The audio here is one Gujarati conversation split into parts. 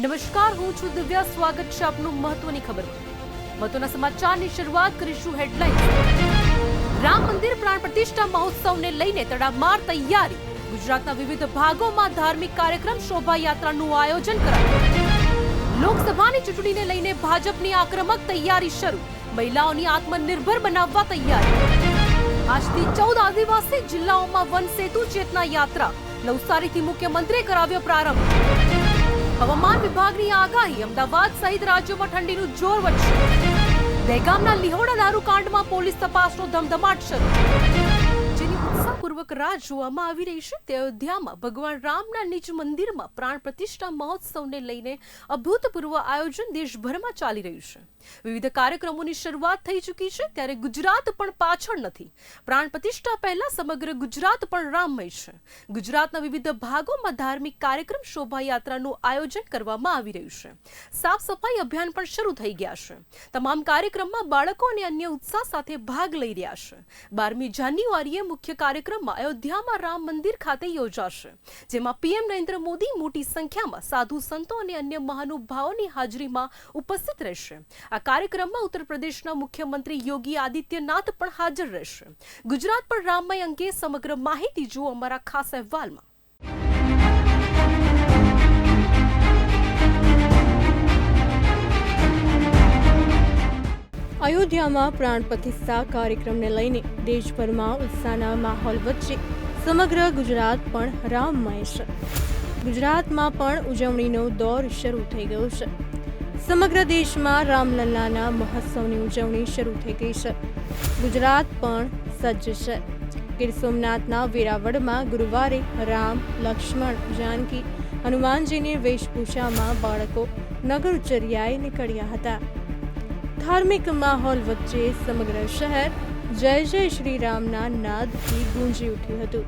નમસ્કાર, હું છું દિવ્યા. સ્વાગત છે આપનું મહત્વની ખબરમાં. મહત્વના સમાચારની શરૂઆત કરીશું હેડલાઇન્સ. રામ મંદિર પ્રાણ પ્રતિષ્ઠા મહોત્સવને લઈને તડામાર તૈયારી. ગુજરાતના વિવિધ ભાગોમાં ધાર્મિક કાર્યક્રમ, શોભાયાત્રાનું આયોજન કરાયું. લોકસભાની ચૂંટણીને લઈને ભાજપની આક્રમક તૈયારી શરૂ. મહિલાઓની આત્મનિર્ભર બનાવવા તૈયારી. આજથી 14 આદિવાસી જિલ્લાઓમાં વન સેતુ ચેતના યાત્રા. નવસારીથી મુખ્યમંત્રીએ કરાવ્યો પ્રારંભ. હવામાન વિભાગની આગાહી. અમદાવાદ સહિત રાજ્યોમાં ઠંડીનું જોર વધશે. દહેગામના લિહોડા દારૂકાંડમાં પોલીસ તપાસનો ધમધમાટ શરૂ. જેની ઉત્સાહપૂર્વક રાહ જોવામાં આવી રહી છે તે અયોધ્યામાં ભગવાન રામના નિજ મંદિરમાં પ્રાણ પ્રતિષ્ઠા મહોત્સવને લઈને અભૂતપૂર્વ આયોજન દેશભરમાં ચાલી રહ્યું છે. વિવિધ કાર્યક્રમોની શરૂઆત થઈ ચૂકી છે, ત્યારે ગુજરાત પણ પાછળ નથી. પ્રાણ પ્રતિષ્ઠા પહેલા સમગ્ર ગુજરાત પણ રામમય છે. ગુજરાતના વિવિધ ભાગોમાં ધાર્મિક કાર્યક્રમ, શોભાયાત્રાનું આયોજન કરવામાં આવી રહ્યું છે. સાફ સફાઈ અભિયાન પણ શરૂ થઈ ગયા છે. તમામ કાર્યક્રમમાં બાળકો અને અન્ય ઉત્સાહ સાથે ભાગ લઈ રહ્યા છે. 12મી જાન્યુઆરીએ મુખ્ય કાર્યક્રમમાં અયોધ્યામાં રામ મંદિર ખાતે યોજાશે, જેમાં પીએમ નરેન્દ્ર મોદી મોટી સંખ્યામાં સાધુ સંતો અને અન્ય મહાનુભાવોની હાજરીમાં ઉપસ્થિત રહેશે. આ કાર્યક્રમમાં ઉત્તર પ્રદેશના મુખ્યમંત્રી યોગી આદિત્યનાથ પણ હાજર રહેશે. ગુજરાત પર રામમય અંગે સમગ્ર માહિતી જુઓ અમારા ખાસ અહેવાલમાં. અયોધ્યામાં પ્રાણ પ્રતિષ્ઠા કાર્યક્રમને લઈને દેશભરમાં ઉત્સાહના માહોલ વચ્ચે સમગ્ર ગુજરાત પણ રામમય છે. ગુજરાતમાં પણ ઉજવણીનો દોર શરૂ થઈ ગયો છે. સમગ્ર દેશમાં રામલલ્લાના મહોત્સવની ઉજવણી શરૂ થઈ ગઈ છે. ગુજરાત પણ સજ્જ છે. ગીર સોમનાથના વેરાવળમાં ગુરુવારે રામ, લક્ષ્મણ, જાનકી, હનુમાનજીની વેશભૂષામાં બાળકો નગરચર્યાએ નીકળ્યા હતા. ધાર્મિક માહોલ વચ્ચે સમગ્ર શહેર જય જય શ્રી રામના નાદથી ગુંજી ઉઠ્યું હતું.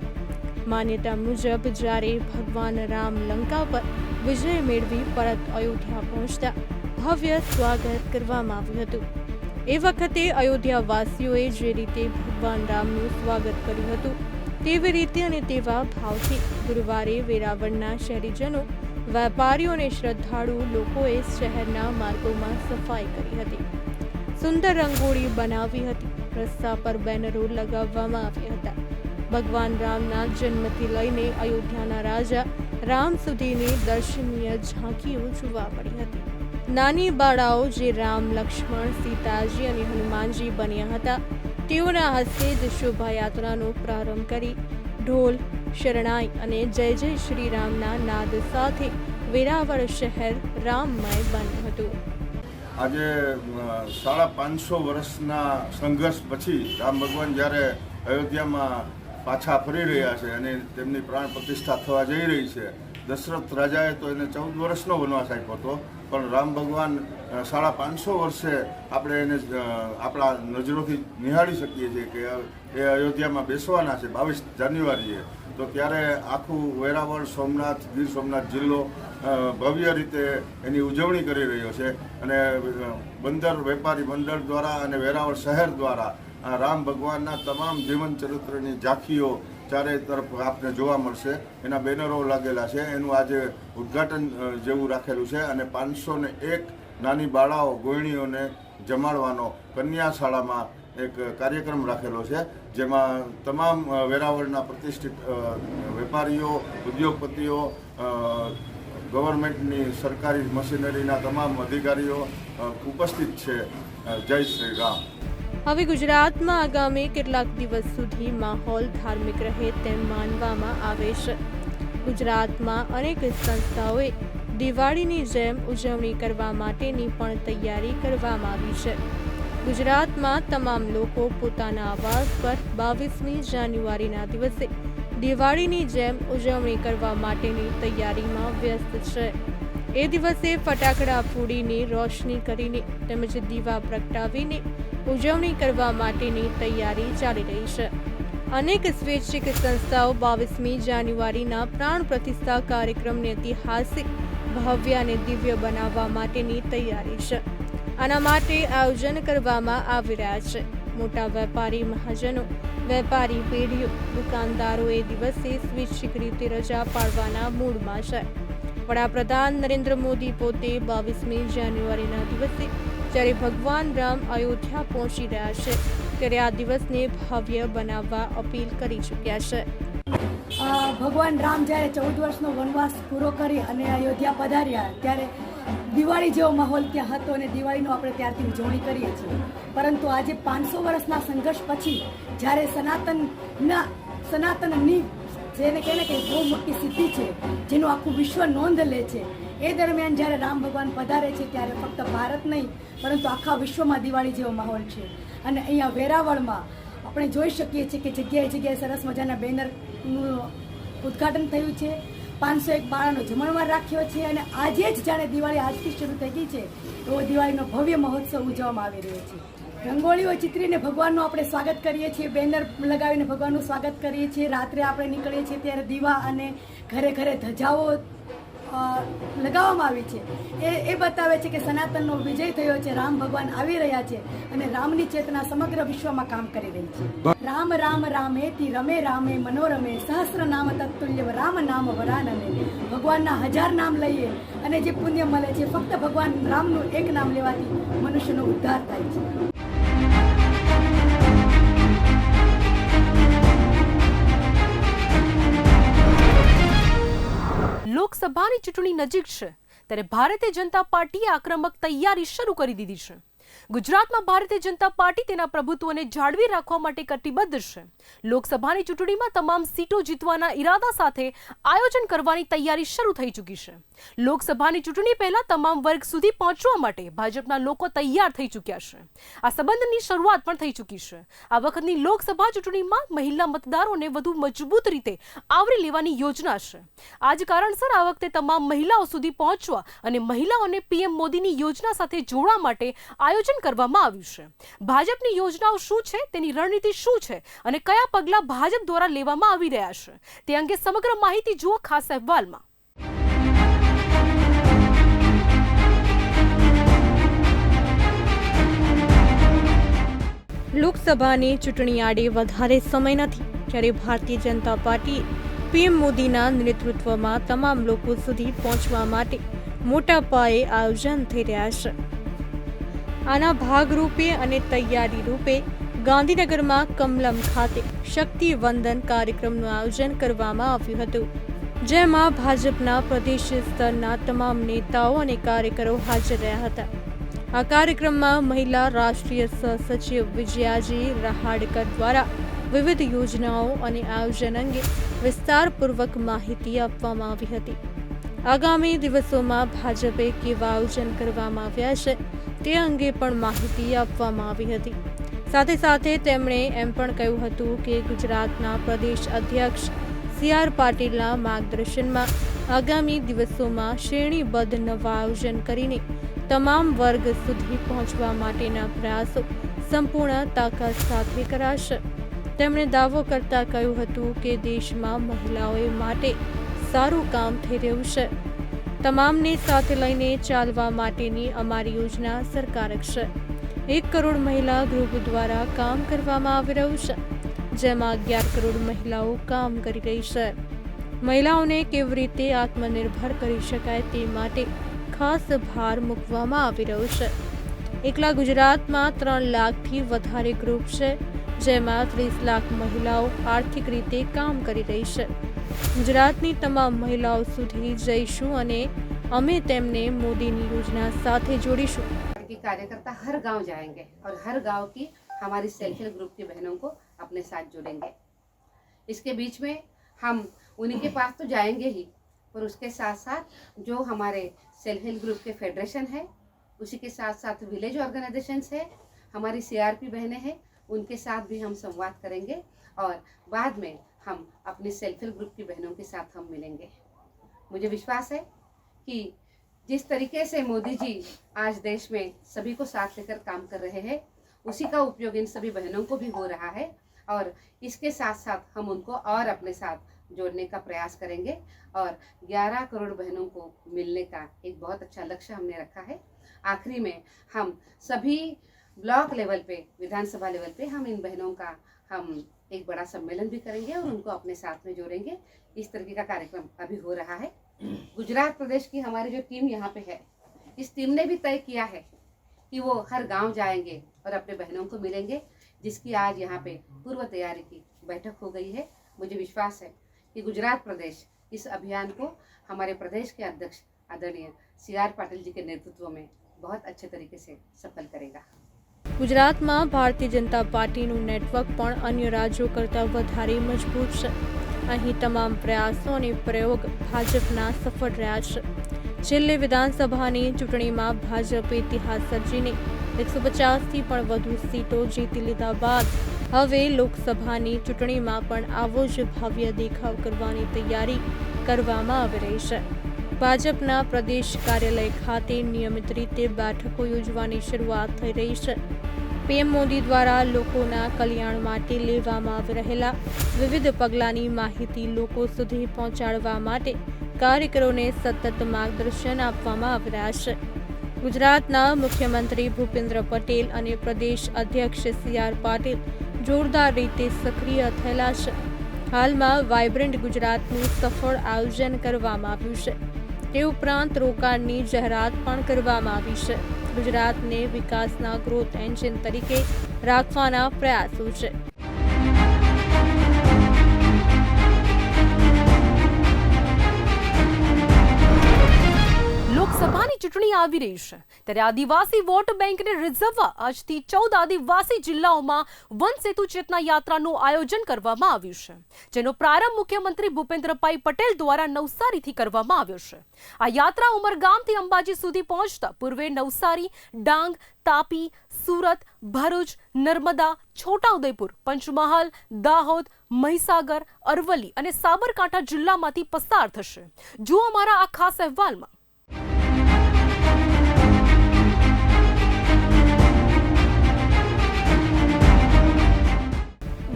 માન્યતા મુજબ જ્યારે ભગવાન રામ લંકા પર વિજય મેળવી પરત અયોધ્યા પહોંચતા ભવ્ય સ્વાગત કરવામાં આવ્યું હતું. એ વખતે અયોધ્યાવાસીઓએ જે રીતે ભગવાન રામનું સ્વાગત કર્યું હતું તેવી રીતે અને તેવા ભાવથી ગુરુવારે વેરાવળના શહેરીજનો, વેપારીઓ અને શ્રદ્ધાળુ લોકોએ શહેરના માર્ગોમાં સફાઈ કરી હતી. સુંદર રંગોળી બનાવી હતી. રસ્તા પર બેનરો લગાવવામાં આવ્યા હતા. ભગવાન રામના જન્મથી લઈને અયોધ્યાના રાજા રામ સુધીની દર્શનીય ઝાંખીઓ જોવા મળી હતી. નાની બાળાઓ જે રામ, લક્ષ્મણ, સીતાજી અને હનુમાનજી બન્યા હતા તેઓના હસ્તે જ શોભાયાત્રાનો પ્રારંભ કરી ઢોલ, શરણાઈ અને જય જય શ્રી રામના નાદ સાથે વેરાવળ શહેર રામમય બન્યું હતું. આજે 550 વર્ષના સંઘર્ષ પછી રામ ભગવાન જ્યારે અયોધ્યામાં પાછા ફરી રહ્યા છે અને તેમની પ્રાણ પ્રતિષ્ઠા થવા જઈ રહી છે. દશરથ રાજાએ તો એને 14 વર્ષનો વનવાસ આપ્યો હતો, પણ રામ ભગવાન 550 વર્ષે આપણે એને આપણા નજરોથી નિહાળી શકીએ છીએ કે એ અયોધ્યામાં બેસવાના છે 22 જાન્યુઆરીએ. તો ત્યારે આખું વેરાવળ, સોમનાથ, ગીર સોમનાથ જિલ્લો ભવ્ય રીતે એની ઉજવણી કરી રહ્યો છે. અને બંદર વેપારી મંડળ દ્વારા અને વેરાવળ શહેર દ્વારા રામ ભગવાનના તમામ જીવન ચરિત્રની ઝાંખીઓ ચારે તરફ આપને જોવા મળશે. એના બેનરો લાગેલા છે. એનું આજે ઉદ્ઘાટન જેવું રાખેલું છે અને 501 નાની બાળાઓ, ગોયણીઓને જમાડવાનો કન્યા શાળામાં એક કાર્યક્રમ રાખેલો છે, જેમાં તમામ વેરાવળના પ્રતિષ્ઠિત વેપારીઓ, ઉદ્યોગપતિઓ, ગવર્મેન્ટની સરકારી મશીનરીના તમામ અધિકારીઓ ઉપસ્થિત છે. જય શ્રી રામ. હવે ગુજરાતમાં આગામી કેટલાક દિવસ સુધી માહોલ ધાર્મિક રહે તેમ માનવામાં આવે છે. ગુજરાતમાં અનેક સંસ્થાઓએ દિવાળીની જેમ ઉજવણી કરવા માટેની પણ તૈયારી કરવામાં આવી છે. ગુજરાતમાં તમામ લોકો પોતાના આવાસ પર 22મી જાન્યુઆરીના દિવસે દિવાળીની જેમ ઉજવણી કરવા માટેની તૈયારીમાં વ્યસ્ત છે. એ દિવસે ફટાકડા ફોડીને, રોશની કરીને તેમજ દીવા પ્રગટાવીને ઉજવણી કરવા માટેની તૈયારી ચાલી રહી છે. અનેક સ્વૈચ્છિક સંસ્થાઓ 22મી જાન્યુઆરીના પ્રાણ પ્રતિષ્ઠા કાર્યક્રમને ઐતિહાસિક, ભવ્ય અને દિવ્ય બનાવવા માટેની તૈયારી છે. આના માટે આયોજન કરવામાં આવી રહ્યા છે. મોટા વેપારી મહાજનો, વેપારી પેઢીઓ, દુકાનદારો એ દિવસે સ્વૈચ્છિક રીતે રજા પાડવાના મૂડમાં છે. વડાપ્રધાન નરેન્દ્ર મોદી પોતે 22મી જાન્યુઆરીના દિવસે જ્યારે ભગવાન રામ અયોધ્યા પહોંચી રહ્યા છે ત્યારે આ દિવસને ભવ્ય બનાવવા અપીલ કરી ચૂક્યા છે. ભગવાન રામ જ્યારે 14 વર્ષનો વનવાસ પૂરો કરી અને અયોધ્યા પધાર્યા ત્યારે દિવાળી જેવો માહોલ ત્યાં હતો અને દિવાળીનો આપણે ત્યારથી ઉજવણી કરીએ છીએ. પરંતુ આજે 500 વર્ષના સંઘર્ષ પછી જ્યારે સનાતનની જેને કહે ને કે બહુ મોટી સિદ્ધિ છે, જેનું આખું વિશ્વ નોંધ લે છે, એ દરમિયાન જ્યારે રામ ભગવાન પધારે છે ત્યારે ફક્ત ભારત નહીં પરંતુ આખા વિશ્વમાં દિવાળી જેવો માહોલ છે. અને અહીંયા વેરાવળમાં આપણે જોઈ શકીએ છીએ કે જગ્યાએ જગ્યાએ સરસ મજાના બેનરનું ઉદ્ઘાટન થયું છે. 501 બાળાનો જમણવાર રાખ્યો છે અને આજે જ જાણે દિવાળી આજથી શરૂ થઈ ગઈ છે એવો દિવાળીનો ભવ્ય મહોત્સવ ઉજવવામાં આવી રહ્યો છે. રંગોળીઓ ચિત્રીને ભગવાનનું આપણે સ્વાગત કરીએ છીએ, બેનર લગાવીને ભગવાનનું સ્વાગત કરીએ છીએ. રાત્રે આપણે નીકળીએ છીએ ત્યારે દીવા અને ઘરે ઘરે ધજાઓ લગાવવામાં આવી છે. એ બતાવે છે કે સનાતનનો વિજય થયો છે, રામ ભગવાન આવી રહ્યા છે અને રામની ચેતના સમગ્ર વિશ્વમાં કામ કરી રહી છે. રામ રામ રામેતિ રમે રામે મનોરમે સહસ્ર નામ તત્તુલ્ય રામ નામ વરાનને. ભગવાનના 1000 નામ લઈએ અને જે પુણ્ય મળે છે, ફક્ત ભગવાન રામનું એક નામ લેવાથી મનુષ્યનો ઉદ્ધાર થાય છે. લોકસભાની ચૂંટણી નજીક છે ત્યારે ભારતીય જનતા પાર્ટીએ આક્રમક તૈયારી શરૂ કરી દીધી છે. ગુજરાતમાં ભારતીય જનતા પાર્ટી તેના પ્રભુત્વને જાળવી રાખવા માટે કટિબદ્ધ છે. લોકસભાની ચૂંટણીમાં તમામ સીટો જીતવાના ઈરાદા સાથે આયોજન કરવાની તૈયારી શરૂ થઈ ચૂકી છે. લોકસભાની ચૂંટણી પહેલા તમામ વર્ગ સુધી પહોંચવા માટે ભાજપના લોકો તૈયાર થઈ ચૂક્યા છે. આ સંબંધની શરૂઆત પણ થઈ ચૂકી છે. આ વખતની લોકસભા ચૂંટણીમાં મહિલા મતદારોને વધુ મજબૂત રીતે આવરી લેવાની યોજના છે. આ જ કારણસર આ વખતે તમામ મહિલાઓ સુધી પહોંચવા અને મહિલાઓને પીએમ મોદીની યોજના સાથે જોડવા માટે આયોજન કરવામાં આવ્યું છે. ભાજપની યોજનાઓ શું છે, તેની રણનીતિ શું છે અને કયા પગલાં ભાજપ દ્વારા લેવામાં આવી રહ્યા છે તે અંગે સમગ્ર માહિતી જુઓ ખાસ અહેવાલમાં. લોકસભાની ચૂંટણી આડે વધારે સમય નથી ત્યારે ભારતીય જનતા પાર્ટીએ પીએમ મોદીના નેતૃત્વમાં તમામ લોકો સુધી પહોંચવા માટે મોટા પાયે આયોજન થઈ રહ્યા છે. આના ભાગરૂપે અને તૈયારી રૂપે ગાંધીનગરમાં કમલમ ખાતે શક્તિ વંદન કાર્યક્રમનું આયોજન કરવામાં આવ્યું હતું, જેમાં ભાજપના પ્રદેશ સ્તરના તમામ નેતાઓ અને કાર્યકરો હાજર રહ્યા હતા. આ કાર્યક્રમમાં મહિલા રાષ્ટ્રીય સહસચિવ વિજયાજી રહાડકર દ્વારા વિવિધ યોજનાઓ અને આયોજન અંગે વિસ્તારપૂર્વક માહિતી આપવામાં આવી હતી. આગામી દિવસોમાં ભાજપે કેવા આયોજન કરવામાં આવ્યા છે તે અંગે પણ માહિતી આપવામાં આવી હતી. સાથે સાથે તેમણે એમ પણ કહ્યું હતું કે ગુજરાતના પ્રદેશ અધ્યક્ષ CR પાટીલના માર્ગદર્શનમાં આગામી દિવસોમાં શ્રેણીબદ્ધ નવા આયોજન કરીને તમામ વર્ગ સુધી પહોંચવા માટેના પ્રયાસો સંપૂર્ણ તાકાત સાથે કરાશે. તેમણે દાવો કરતા કહ્યું હતું કે દેશમાં મહિલાઓ માટે સારું કામ થઈ રહ્યું છે. તમામને સાથે લઈને ચાલવા માટેની અમારી યોજના અસરકારક છે. 1 કરોડ મહિલા ગ્રુપ દ્વારા કામ કરવામાં આવી રહ્યું છે, જેમાં 11 કરોડ મહિલાઓ કામ કરી રહી છે. મહિલાઓને કેવી રીતે આત્મનિર્ભર કરી શકાય તે માટે ખાસ ભાર મૂકવામાં આવી રહ્યો છે. એકલા ગુજરાતમાં 3 લાખથી વધારે ગ્રુપ છે, જેમાં 30 લાખ મહિલાઓ આર્થિક રીતે કામ કરી રહી છે. ગુજરાતની તમામ મહિલાઓ સુધી જઈશું અને અમે તેમને મોદીની યોजना સાથે जोड़ीशुं. कार्यकर्ता हर गांव जाएंगे और हर गांव की हमारी सेल्फ हेल्प ग्रुप की बहनों को अपने साथ जोड़ेंगे. इसके बीच में हम उन्हीं के पास तो जाएंगे ही, पर उसके साथ साथ जो हमारे सेल्फ हेल्प ग्रुप के फेडरेशन है, उसी के साथ साथ विलेज ऑर्गेनाइजेशंस है, हमारी CRP बहनें हैं, उनके साथ भी हम संवाद करेंगे और बाद में हम अपने सेल्फ हेल्प ग्रुप की बहनों के साथ हम मिलेंगे. मुझे विश्वास है कि जिस तरीके से मोदी जी आज देश में सभी को साथ लेकर काम कर रहे हैं, उसी का उपयोग इन सभी बहनों को भी हो रहा है और इसके साथ साथ हम उनको और अपने साथ जोड़ने का प्रयास करेंगे और 11 करोड़ बहनों को मिलने का एक बहुत अच्छा लक्ष्य हमने रखा है. आखिरी में हम सभी ब्लॉक लेवल पे, विधानसभा लेवल पे हम इन बहनों का हम एक बड़ा सम्मेलन भी करेंगे और उनको अपने साथ में जोड़ेंगे. इस तरीके का कार्यक्रम अभी हो रहा है. गुजरात प्रदेश की हमारी जो टीम यहाँ पे है, इस टीम ने भी तय किया है कि वो हर गांव जाएंगे और अपने बहनों को मिलेंगे, जिसकी आज यहाँ पे पूर्व तैयारी की बैठक हो गई है। मुझे विश्वास है कि गुजरात प्रदेश इस अभियान को हमारे प्रदेश के अध्यक्ष आदरणीय CR पाटिल जी के नेतृत्व में बहुत अच्छे तरीके से सफल करेगा। ગુજરાતમાં ભારતીય જનતા પાર્ટીનું નેટવર્ક પણ અન્ય રાજ્યો કરતાં વધારે મજબૂત છે. અહીં તમામ પ્રયાસો અને પ્રયોગ ભાજપના સફળ રહ્યા છે. છેલ્લે વિધાનસભાની ચૂંટણીમાં ભાજપે ઇતિહાસ સર્જીને 150થી પણ વધુ સીટો જીતી લીધા બાદ હવે લોકસભાની ચૂંટણીમાં પણ આવો જ ભવ્ય દેખાવ કરવાની તૈયારી કરવામાં આવી રહી છે. ભાજપના પ્રદેશ કાર્યાલય ખાતે નિયમિત રીતે બેઠકો યોજવાની શરૂઆત થઈ રહી છે. પીએમ મોદી દ્વારા લોકોના કલ્યાણ માટે લેવામાં આવી રહેલા વિવિધ પગલાંની માહિતી લોકો સુધી પહોંચાડવા માટે કાર્યકરોને સતત માર્ગદર્શન આપવામાં આવી રહ્યા છે. ગુજરાતના મુખ્યમંત્રી ભૂપેન્દ્ર પટેલ અને પ્રદેશ અધ્યક્ષ CR પાટીલ જોરદાર રીતે સક્રિય થયેલા છે. હાલમાં વાઇબ્રન્ટ ગુજરાતનું સફળ આયોજન કરવામાં આવ્યું છે. તે ઉપરાંત રોકાણની જાહેરાત પણ કરવામાં આવી છે. ગુજરાતને વિકાસના ગ્રોથ એન્જિન તરીકે રાખવાના પ્રયાસો છે. લોકસભાની ચૂંટણી આવી રહી છે ત્યારે આદિવાસી વોટ બેંકને રીઝવવા આજથી 14 આદિવાસી જિલ્લાઓમાં વન સેતુ ચેતના યાત્રાનું આયોજન કરવામાં આવ્યું છે, જેનો પ્રારંભ મુખ્યમંત્રી ભૂપેન્દ્રભાઈ પટેલ દ્વારા નવસારીથી કરવામાં આવ્યો છે. આ યાત્રા ઉમરગામથી અંબાજી સુધી પહોંચતા પૂર્વે નવસારી, ડાંગ, તાપી, સુરત, ભરૂચ, નર્મદા, છોટાઉદેપુર, પંચમહાલ, દાહોદ, મહીસાગર, અરવલ્લી અને સાબરકાંઠા જિલ્લામાંથી પસાર થશે. જુઓ અમારા આ ખાસ અહેવાલમાં.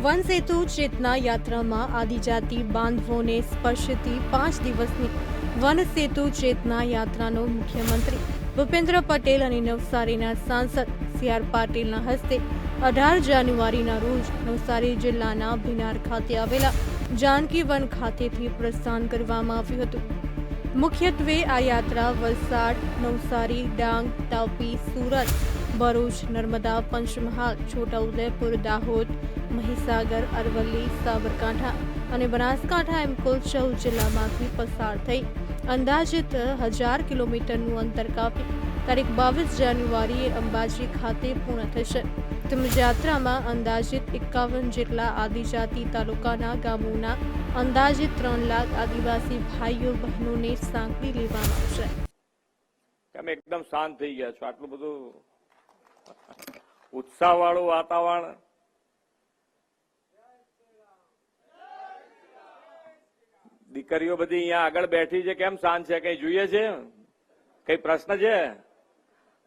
વન સેતુ ચેતના યાત્રામાં આદિજાતિ બાંધવોને સ્પર્શતી 5 દિવસની વન સેતુ ચેતના યાત્રાનો મુખ્યમંત્રી ભૂપેન્દ્ર પટેલ અને નવસારીના સાંસદ CR પાટીલના હસ્તે 18 જાન્યુઆરીના રોજ નવસારી જિલ્લાના ભીનાર ખાતે આવેલા જાનકી વન ખાતેથી પ્રસ્થાન કરવામાં આવ્યું હતું. મુખ્યત્વે આ યાત્રા વલસાડ, નવસારી, ડાંગ, તાપી, સુરત, ભરૂચ, નર્મદા, પંચમહાલ, છોટાઉદેપુર, દાહોદ, મહીસાગર, અરવલ્લી, સાબરકાંઠા અને બનાસકાંઠા એમ કુલ 14 જિલ્લામાંથી પસાર થઈ અંદાજિત 1000 કિલોમીટરનું અંતર કાપી તારીખ 22 જાન્યુઆરીએ અંબાજી ખાતે પૂર્ણ થશે. તેમજ યાત્રામાં અંદાજિત 51 જેટલા આદિજાતિ તાલુકાના ગામોના અંદાજિત 3 લાખ આદિવાસી ભાઈઓ બહેનોને સાંકળી લેવામાં આવશે. તમે એકદમ શાંત થઈ ગયા છો, આટલું બધું ઉત્સાહ વાળું વાતાવરણ. દીકરીઓ બધી અહીંયા આગળ બેઠી છે, કેમ શાંત છે? કઈ જોઈએ છે? કઈ પ્રશ્ન છે?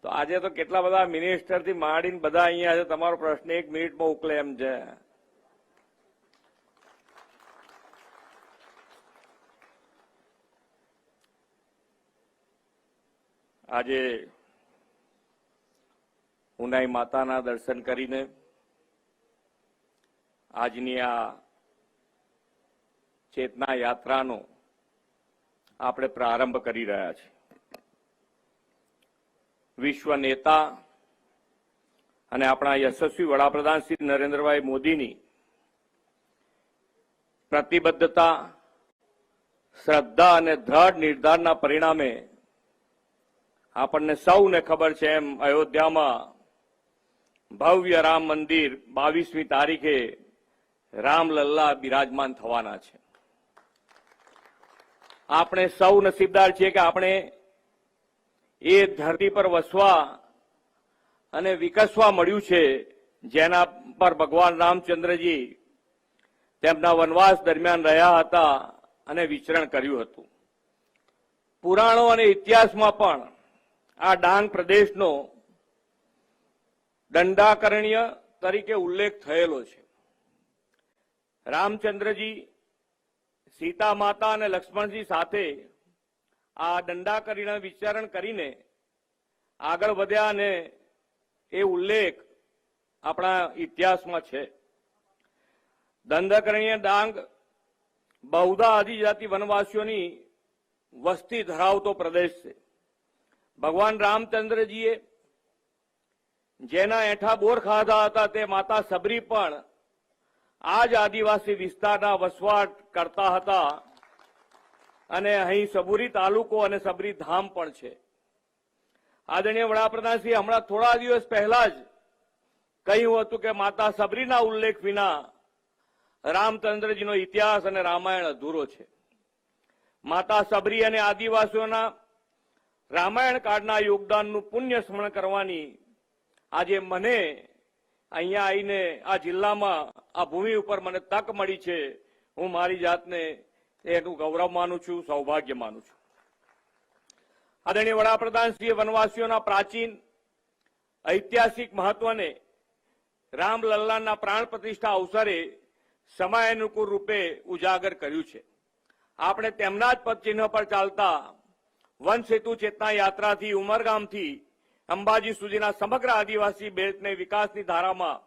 તો આજે તો કેટલા બધા મિનિસ્ટર થી માંડીને બધા અહીંયા છે. તમારો પ્રશ્ન 1 મિનિટમાં ઉકલે એમ છે. આજે ઉનાઈ માતાના દર્શન કરીને આજની આ ચેતના યાત્રાનો આપણે પ્રારંભ કરી રહ્યા છીએ. વિશ્વ નેતા અને આપણા યશસ્વી વડાપ્રધાન શ્રી નરેન્દ્રભાઈ મોદીની પ્રતિબદ્ધતા, શ્રદ્ધા અને દ્રઢ નિર્ધારના પરિણામે આપણને સૌને ખબર છે એમ અયોધ્યામાં ભવ્ય રામ મંદિર 22મી તારીખે રામલલ્લા બિરાજમાન થવાના છે. આપણે સૌ નસીબદાર છીએ કે આપણે એ ધરતી પર વસવા અને વિકસવા મળ્યું છે, જેના પર ભગવાન રામચંદ્રજી તેમના વનવાસ દરમિયાન રહ્યા હતા અને વિચરણ કર્યું હતું. પુરાણો અને ઇતિહાસમાં પણ આ ડાંગ પ્રદેશનો દંડાકરણ્ય તરીકે ઉલ્લેખ થયેલો છે. રામચંદ્રજી સીતા માતા અને લક્ષ્મણજી સાથે આ દંડાકરણ્ય વિચરણ કરીને આગળ વધ્યા અને એ ઉલ્લેખ આપણા ઇતિહાસમાં છે. દંડાકરણ્ય ડાંગ બહુધા આદિજાતિ વનવાસીઓની વસ્તી ધરાવતો પ્રદેશ છે. ભગવાન રામચંદ્રજીએ જેના એઠા બોર ખાધા હતા તે માતા સબરી પણ આ જ આદિવાસી વિસ્તારના વસવાટ કરતા હતા અને અહીં સબુરી તાલુકો અને સબરી ધામ પણ છે. આદરણીય વડાપ્રધાનશ્રી હમણાં થોડા દિવસ પહેલા જ કહ્યું હતું કે માતા સબરીના ઉલ્લેખ વિના રામચંદ્રજીનો ઇતિહાસ અને રામાયણ અધૂરો છે. માતા સબરી અને આદિવાસીઓના રામાયણ કાળના યોગદાનનું પુણ્ય સ્મરણ કરવાની આજે મને અહીંયા આવીને આ જિલ્લામાં આ ભૂમિ ઉપર મને તક મળી છે. હું મારી જાતને એનું ગૌરવ માનું છું, સૌભાગ્ય માનું છું. આદરણીય વડાપ્રધાનશ્રીએ વનવાસીઓના પ્રાચીન ઐતિહાસિક મહત્વને રામલલ્લાના પ્રાણ પ્રતિષ્ઠા અવસરે સમયાનુકૂળ રૂપે ઉજાગર કર્યું છે. આપણે તેમના જ પદચિહ્ન પર ચાલતા વન સેતુ ચેતના યાત્રાથી ઉમરગામથી અંબાજી સુધીના સમગ્ર આદિવાસી બેલ્ટને વિકાસની ધારામાં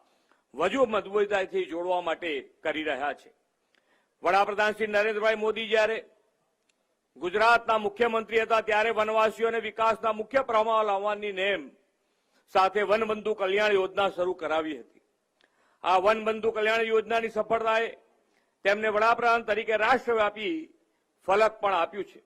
વધુ મજબૂતાઈથી જોડવા માટે કરી રહ્યા છે. વડાપ્રધાન શ્રી નરેન્દ્રભાઈ મોદી જ્યારે ગુજરાતના મુખ્યમંત્રી હતા ત્યારે વનવાસીઓને વિકાસના મુખ્ય પ્રવાહમાં લાવવાની નેમ સાથે વનબંધુ કલ્યાણ યોજના શરૂ કરાવી હતી. આ વનબંધુ કલ્યાણ યોજનાની સફળતાએ તેમને વડાપ્રધાન તરીકે રાષ્ટ્રવ્યાપી ફલક પણ આપ્યું છે.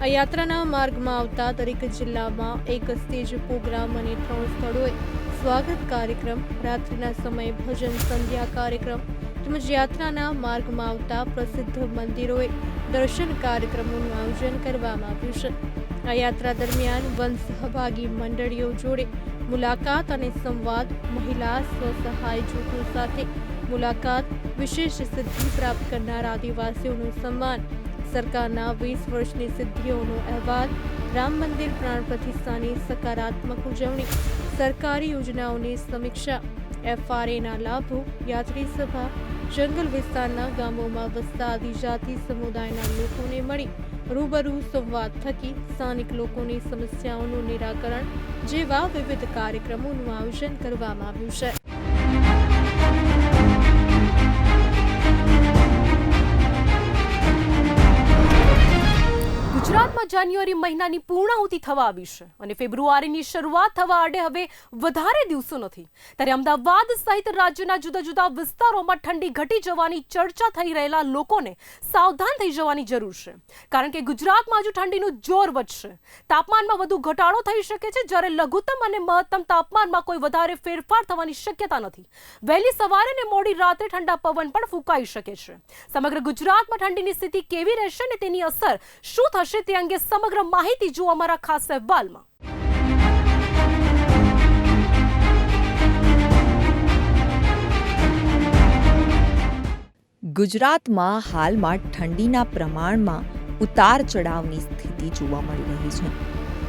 આ યાત્રાના માર્ગમાં આવતા દરેક જિલ્લામાં એક સ્ટેજ પ્રોગ્રામ અને 3 સ્થળોએ સ્વાગત કાર્યક્રમ, રાત્રિના સમયે ભજન સંધ્યા કાર્યક્રમ તેમજ યાત્રાના માર્ગમાં આવતા પ્રસિદ્ધ મંદિરોએ દર્શન કાર્યક્રમોનું આયોજન કરવામાં આવ્યું છે. આ યાત્રા દરમિયાન વન સહભાગી મંડળીઓ જોડે મુલાકાત અને સંવાદ, મહિલા સ્વસહાય જૂથો સાથે મુલાકાત, વિશેષ સિદ્ધિ પ્રાપ્ત કરનાર આદિવાસીઓનું સન્માન, સરકારના 20 વર્ષની સિદ્ધિઓનો અહેવાલ, રામ મંદિર પ્રાણ પ્રતિષ્ઠાની સકારાત્મક ઉજવણી, સરકારી યોજનાઓની સમીક્ષા, FRAના લાભો, યાત્રી સભા, જંગલ વિસ્તારના ગામોમાં વસતા આદિજાતિ સમુદાયના લોકોને મળી રૂબરૂ સંવાદ થકી સ્થાનિક લોકોની સમસ્યાઓનું નિરાકરણ જેવા વિવિધ કાર્યક્રમોનું આયોજન કરવામાં આવ્યું છે. ગુજરાતમાં જાન્યુઆરી મહિનાની પૂર્ણાહુતિ થવા આવી છે અને ફેબ્રુઆરીની શરૂઆત થવા આડે હવે વધારે દિવસો નથી. ત્યારે અમદાવાદ સહિત રાજ્યના જુદા જુદા વિસ્તારોમાં ઠંડી ઘટી જવાની ચર્ચા થઈ રહેલા લોકોને સાવધાન થઈ જવાની જરૂર છે. કારણ કે ગુજરાતમાં હજુ ઠંડીનું જોર વધશે. તાપમાનમાં વધુ ઘટાડો થઈ શકે છે, જ્યારે લઘુત્તમ અને મહત્તમ તાપમાનમાં કોઈ વધારે ફેરફાર થવાની શક્યતા નથી. વહેલી સવારે અને મોડી રાત્રે ઠંડા પવન પણ ફૂંકાઈ શકે છે. સમગ્ર ગુજરાતમાં ઠંડીની સ્થિતિ કેવી રહેશે અને તેની અસર શું થશે તે અંગે સમગ્ર માહિતી જુઓ અમારા ખાસ અહેવાલમાં. ગુજરાતમાં હાલમાં ઠંડીના પ્રમાણમાં ઉતાર ચઢાવની સ્થિતિ જોવા મળી રહી છે.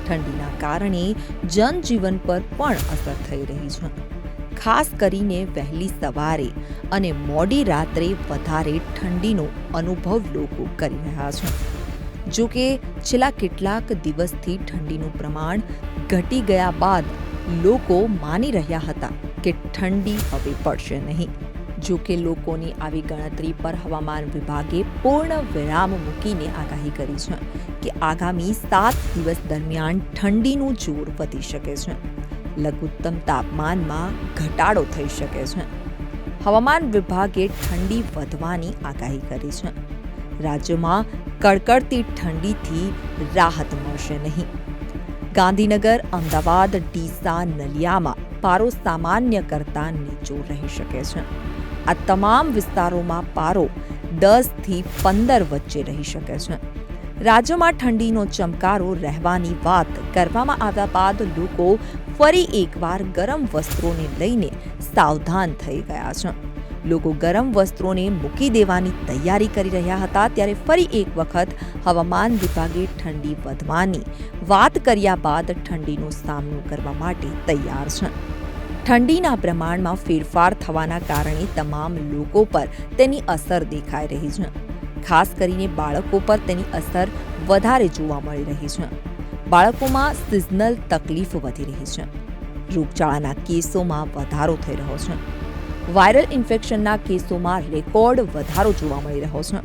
ઠંડીના કારણે જનજીવન પર પણ અસર થઈ રહી છે. ખાસ કરીને વહેલી સવારે અને મોડી રાત્રે વધારે ઠંડીનો અનુભવ લોકો કરી રહ્યા છે. જો કે છેલ્લા કેટલાક દિવસથી ઠંડીનું પ્રમાણ ઘટી ગયા બાદ લોકો માની રહ્યા હતા કે ઠંડી હવે પડશે નહીં. જો કે લોકોની આવી ગણતરી પર હવામાન વિભાગે પૂર્ણ વિરામ મૂકીને આગાહી કરી છે કે આગામી 7 દિવસ દરમિયાન ઠંડીનું જોર વધી શકે છે. લઘુત્તમ તાપમાનમાં ઘટાડો થઈ શકે છે. હવામાન વિભાગે ઠંડી વધવાની આગાહી કરી છે. રાજ્યમાં કડકડતી ઠંડીથી રાહત મળશે નહીં. ગાંધીનગર, અમદાવાદ, ડીસા, નલિયામાં પારો સામાન્ય કરતાં નીચો રહી શકે છે. આ તમામ વિસ્તારોમાં પારો 10 થી 15 વચ્ચે રહી શકે છે. રાજ્યમાં ઠંડીનો ચમકારો રહેવાની વાત કરવામાં આવ્યા બાદ લોકો ફરી એકવાર ગરમ વસ્ત્રોને લઈને સાવધાન થઈ ગયા છે. લોકો ગરમ વસ્ત્રોને મૂકી દેવાની તૈયારી કરી રહ્યા હતા ત્યારે ફરી એક વખત હવામાન વિભાગે ઠંડી વધવાની વાત કર્યા બાદ ઠંડીનો સામનો કરવા માટે તૈયાર છે. ઠંડીના પ્રમાણમાં ફેરફાર થવાના કારણે તમામ લોકો પર તેની અસર દેખાઈ રહી છે. ખાસ કરીને બાળકો પર તેની અસર વધારે જોવા મળી રહી છે. બાળકોમાં સિઝનલ તકલીફ વધી રહી છે. રોગચાળાના કેસોમાં વધારો થઈ રહ્યો છે. વાયરલ ઇન્ફેક્શનના કેસોમાં રેકોર્ડ વધારો જોવા મળી રહ્યો છે.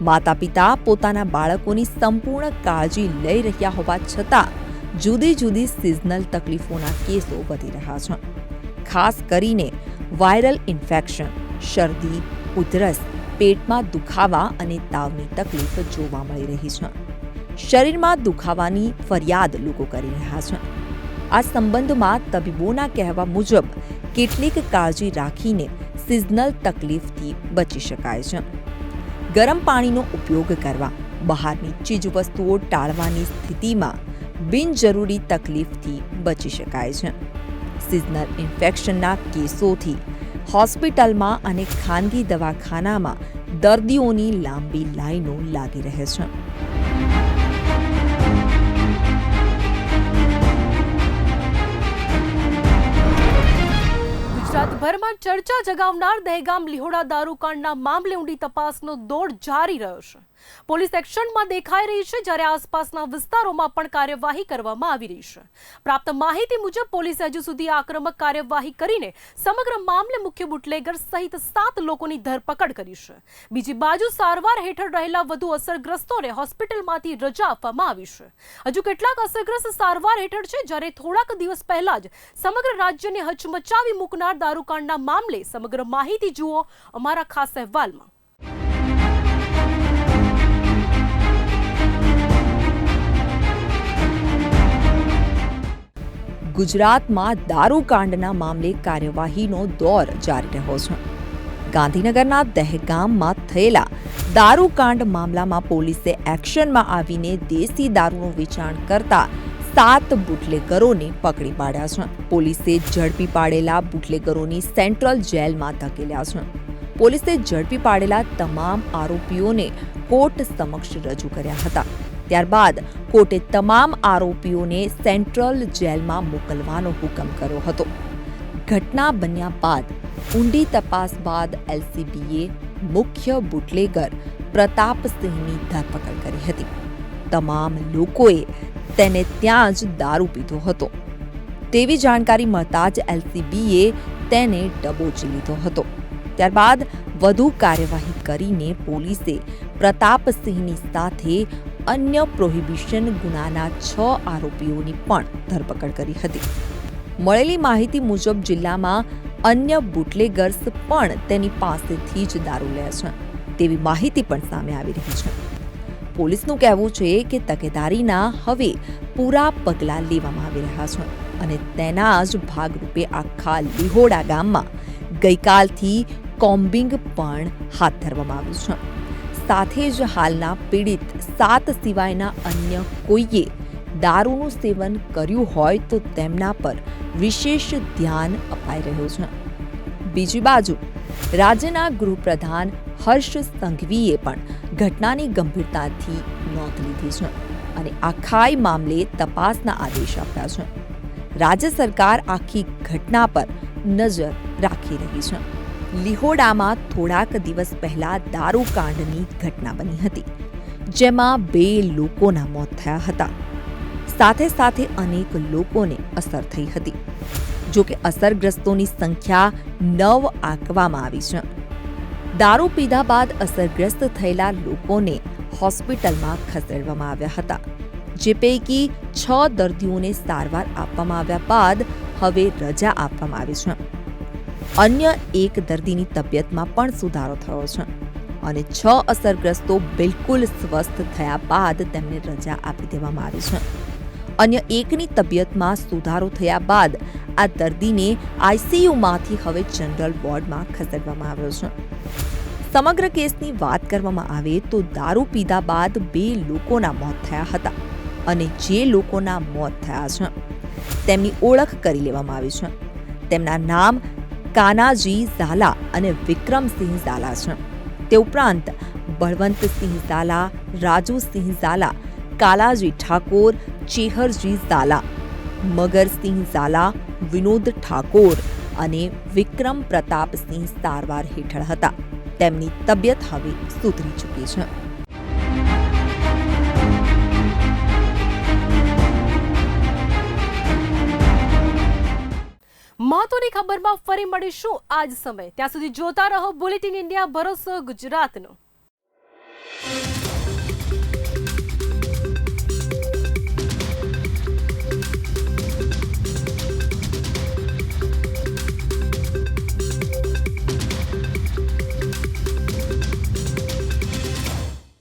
માતા પિતા પોતાના બાળકોની સંપૂર્ણ કાળજી લઈ રહ્યા હોવા છતાં જુદી જુદી સિઝનલ તકલીફોના કેસો વધી રહ્યા છે. ખાસ કરીને વાયરલ ઇન્ફેક્શન, શરદી, ઉધરસ, પેટમાં દુખાવા અને તાવની તકલીફ જોવા મળી રહી છે. શરીરમાં દુખાવાની ફરિયાદ લોકો કરી રહ્યા છે. આ સંબંધમાં તબીબોના કહેવા મુજબ કેટલીક કાળજી રાખીને સિઝનલ તકલીફથી બચી શકાય છે. ગરમ પાણીનો ઉપયોગ કરવા, બહારની ચીજવસ્તુઓ ટાળવાની સ્થિતિમાં બિનજરૂરી તકલીફથી બચી શકાય છે. સિઝનલ ઇન્ફેક્શનના કેસોથી હોસ્પિટલમાં અને ખાનગી દવાખાનામાં દર્દીઓની લાંબી લાઈનો લાગી રહે છે. ગુજરાતભરમાં ચર્ચા જગાવનાર દહેગામ લિહોડા દારૂકાંડના મામલે ઊંડી તપાસનો દોર જારી રહ્યો છે. પોલીસ એક્શનમાં દેખાઈ રહી છે, જ્યારે આસપાસના વિસ્તારોમાં પણ કાર્યવાહી કરવામાં આવી રહી છે. પ્રાપ્ત માહિતી મુજબ પોલીસે હજુ સુધી આક્રમક કાર્યવાહી કરીને સમગ્ર મામલે મુખ્ય બુટલેગર સહિત 7 લોકોની ધરપકડ કરી છે. બીજી બાજુ સારવાર હેઠળ રહેલા વધુ અસરગ્રસ્તોને હોસ્પિટલમાંથી રજા આપવામાં આવી છે. હજુ કેટલાક અસરગ્રસ્ત સારવાર હેઠળ છે, જ્યારે થોડાક દિવસ પહેલા જ સમગ્ર રાજ્યને હચમચાવી મૂકનાર દારૂકાંડના મામલે સમગ્ર માહિતી જુઓ અમારા ખાસ અહેવાલમાં. ગુજરાતમાં દારૂકાંડના મામલે કાર્યવાહીનો દોર જારી રહ્યો છે. ગાંધીનગરના દહેગામમાં થયેલા દારૂકાંડ મામલામાં પોલીસે એક્શનમાં આવીને દેશી દારૂનું વેચાણ કરતા 7 બુટલેગરોને પકડી પાડ્યા છે. પોલીસે ઝડપી પાડેલા બુટલેગરોની સેન્ટ્રલ જેલમાં ધકેલ્યા છે. પોલીસે ઝડપી પાડેલા તમામ આરોપીઓને કોર્ટ સમક્ષ રજૂ કર્યા હતા. ત્યારબાદ કોર્ટે તમામ આરોપીઓને સેન્ટ્રલ જેલમાં મોકલવાનો હુકમ કર્યો હતો. ઘટના બન્યા બાદ ઊંડી તપાસ બાદ એલસીબીએ મુખ્ય બુટલેગર પ્રતાપસિંહની ધરપકડ કરી હતી. તમામ લોકોએ તેને ત્યાં જ દારૂ પીધો હતો તેવી જાણકારી મળતા જ એલસીબીએ તેને દબોચી લીધો હતો. ત્યારબાદ વધુ કાર્યવાહી કરીને પોલીસે પ્રતાપસિંહની સાથે અન્ય પ્રોહિબિશન ગુનાના 6 આરોપીઓની પણ ધરપકડ કરી હતી. મળેલી માહિતી મુજબ જિલ્લામાં અન્ય બુટલેગર્સ પણ તેની પાસેથી જ દારૂ લે છે તેવી માહિતી પણ સામે આવી રહી છે. પોલીસનું કહેવું છે કે તકેદારીના હવે પૂરા પગલાં લેવામાં આવી રહ્યા છે અને તેના જ ભાગરૂપે આખા લિહોડા ગામમાં ગઈકાલથી કોમ્બિંગ પણ હાથ ધરવામાં આવ્યું છે. સાથે જ હાલના પીડિત 7 સિવાયના અન્ય કોઈએ દારૂનું સેવન કર્યું હોય તો તેમના પર વિશેષ ધ્યાન અપાઈ રહ્યું છે. બીજી બાજુ રાજ્યના ગૃહપ્રધાન હર્ષ સંઘવીએ પણ ઘટનાની ગંભીરતાથી નોંધ લીધી છે અને આખાય મામલે તપાસના આદેશ આપ્યા છે. રાજ્ય સરકાર આખી ઘટના પર નજર રાખી રહી છે. લિહોડામાં થોડાક દિવસ પહેલા દારૂકાંડની ઘટના બની હતી, જેમાં 2 લોકોના મોત થયા હતા. સાથે સાથે અનેક લોકોને અસર થઈ હતી. જો કે અસરગ્રસ્તોની સંખ્યા 9 આંકવામાં આવી છે. દારૂ પીધા બાદ અસરગ્રસ્ત થયેલા લોકોને હોસ્પિટલમાં ખસેડવામાં આવ્યા હતા, જે પૈકી 6 દર્દીઓને સારવાર આપવામાં આવ્યા બાદ હવે રજા આપવામાં આવી છે. અન્ય 1 દર્દીની તબિયતમાં પણ સુધારો થયો છે અને 6 અસરગ્રસ્તો બિલકુલ સ્વસ્થ થયા બાદ તેમને રજા આપી દેવામાં આવી છે. અન્ય 1ની તબિયતમાં સુધારો થયા બાદ આ દર્દીને આઈસીયુમાંથી હવે જનરલ વોર્ડમાં ખસેડવામાં આવ્યો છે. સમગ્ર કેસની વાત કરવામાં આવે તો દારૂ પીધા બાદ 2 લોકોના મોત થયા હતા અને જે લોકોના મોત થયા છે તેમની ઓળખ કરી લેવામાં આવી છે. તેમના નામ કાનાજી ઝાલા અને વિક્રમસિંહ ઝાલા છે. તે ઉપરાંત બળવંતસિંહ ઝાલા, રાજુસિંહ ઝાલા, કાલાજી ઠાકોર, ચેહરજી ઝાલા, મગરસિંહ ઝાલા, વિનોદ ઠાકોર અને વિક્રમ પ્રતાપસિંહ સારવાર હેઠળ હતા. તેમની તબિયત હવે સુધરી ચૂકી છે. મહત્વની ખબરમાં ફરી મળીશું આજ સમય. ત્યાં સુધી જોતા રહો બુલેટિન ઇન્ડિયા, ભરોસો ગુજરાતનો.